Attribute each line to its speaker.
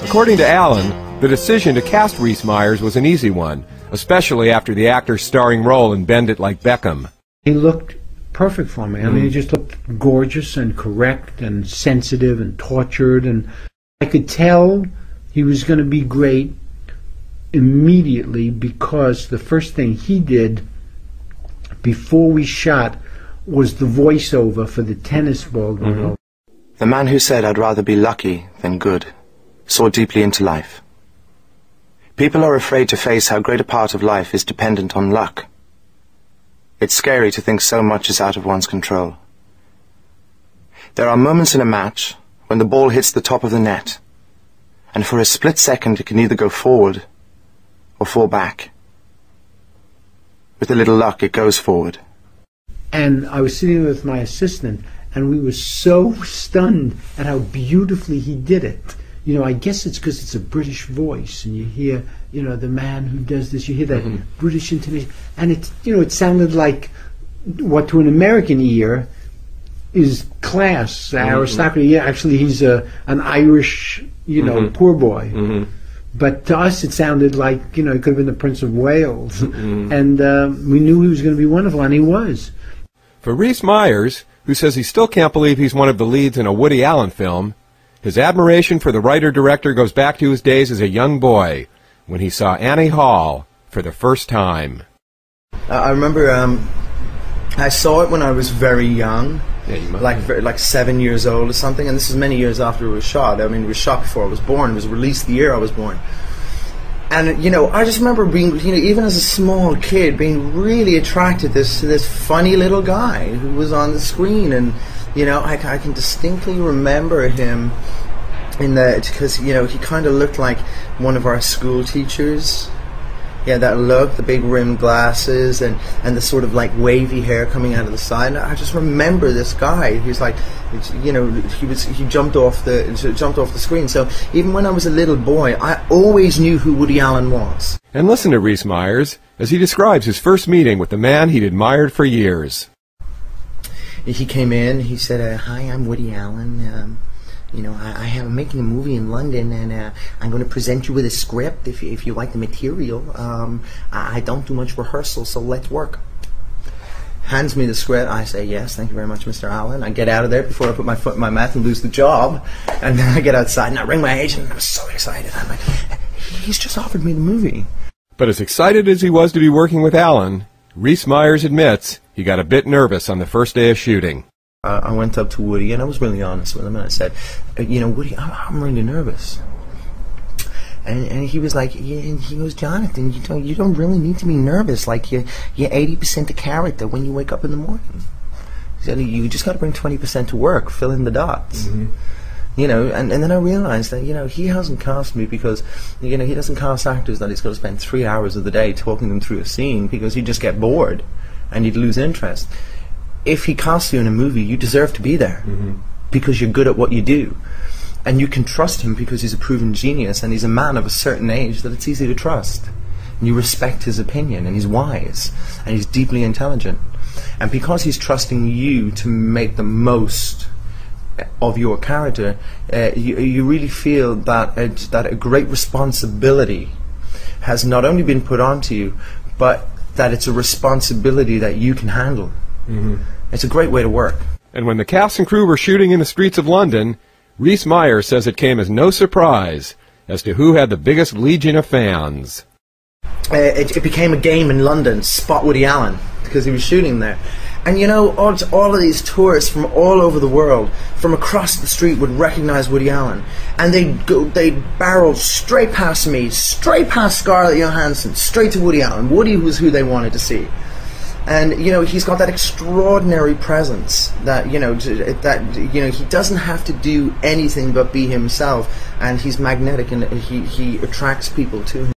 Speaker 1: According to Allen, the decision to cast Rhys Meyers was an easy one, especially after the actor's starring role in Bend It Like Beckham.
Speaker 2: He looked perfect for me. I mean, he just looked gorgeous and correct and sensitive and tortured, and I could tell he was going to be great immediately because the first thing he did before we shot was the voiceover for the tennis ball going over.
Speaker 3: The man who said I'd rather be lucky than good saw deeply into life. People are afraid to face how great a part of life is dependent on luck. It's scary to think so much is out of one's control. There are moments in a match when the ball hits the top of the net, and for a split second it can either go forward or fall back. With a little luck, it goes forward.
Speaker 2: And I was sitting with my assistant, and we were so stunned at how beautifully he did it. You know, I guess it's because it's a British voice, and you hear, you know, the man who does this, you hear that British intonation, and it, you know, it sounded like what to an American ear is class, aristocracy. Yeah, actually, he's an Irish, you know, poor boy. But to us, it sounded like, you know, he could have been the Prince of Wales, and we knew he was going to be wonderful, and he was.
Speaker 1: For Rhys Meyers, who says he still can't believe he's one of the leads in a Woody Allen film, his admiration for the writer-director goes back to his days as a young boy, when he saw Annie Hall for the first time.
Speaker 3: I remember I saw it when I was very young, like 7 years old or something, and this is many years after it was shot. I mean, it was shot before I was born. It was released the year I was born. And, you know, I just remember being, you know, even as a small kid, being really attracted to this funny little guy who was on the screen. And, you know, I can distinctly remember him in that, because, you know, he kind of looked like one of our school teachers. Yeah, that look, the big rimmed glasses, and the sort of like wavy hair coming out of the side. And I just remember this guy. He was like, you know, he jumped off the screen. So even when I was a little boy, I always knew who Woody Allen was.
Speaker 1: And listen to Rhys Meyers as he describes his first meeting with the man he'd admired for years.
Speaker 3: He came in. He said, "Hi, I'm Woody Allen. You know, I'm making a movie in London, and I'm going to present you with a script if you like the material. I don't do much rehearsal, so let's work." Hands me the script. I say, "Yes, thank you very much, Mr. Allen." I get out of there before I put my foot in my mouth and lose the job. And then I get outside, and I ring my agent, and I'm so excited. I'm like, he's just offered me the movie.
Speaker 1: But as excited as he was to be working with Allen, Rhys Meyers admits he got a bit nervous on the first day of shooting.
Speaker 3: I went up to Woody, and I was really honest with him, and I said, "You know, Woody, I'm really nervous." And he was like, yeah, and he goes, "Jonathan, you don't really need to be nervous. Like, you're 80% the character when you wake up in the morning." He said, "You just got to bring 20% to work, fill in the dots." You know, and then I realized that, you know, he hasn't cast me because, you know, he doesn't cast actors that he's got to spend 3 hours of the day talking them through a scene, because he'd just get bored and you'd lose interest. If he casts you in a movie, you deserve to be there because you're good at what you do. And you can trust him because he's a proven genius, and he's a man of a certain age that it's easy to trust. And you respect his opinion, and he's wise, and he's deeply intelligent. And because he's trusting you to make the most of your character, you really feel that a great responsibility has not only been put onto you, but that it's a responsibility that you can handle. It's a great way to work.
Speaker 1: And when the cast and crew were shooting in the streets of London, Rhys Meyers says it came as no surprise as to who had the biggest legion of fans.
Speaker 3: It became a game in London, spot Woody Allen, because he was shooting there. And you know, all of these tourists from all over the world, from across the street, would recognize Woody Allen. And they'd barrel straight past me, straight past Scarlett Johansson, straight to Woody Allen. Woody was who they wanted to see. And, you know, he's got that extraordinary presence that, you know, he doesn't have to do anything but be himself, and he's magnetic, and he attracts people to him.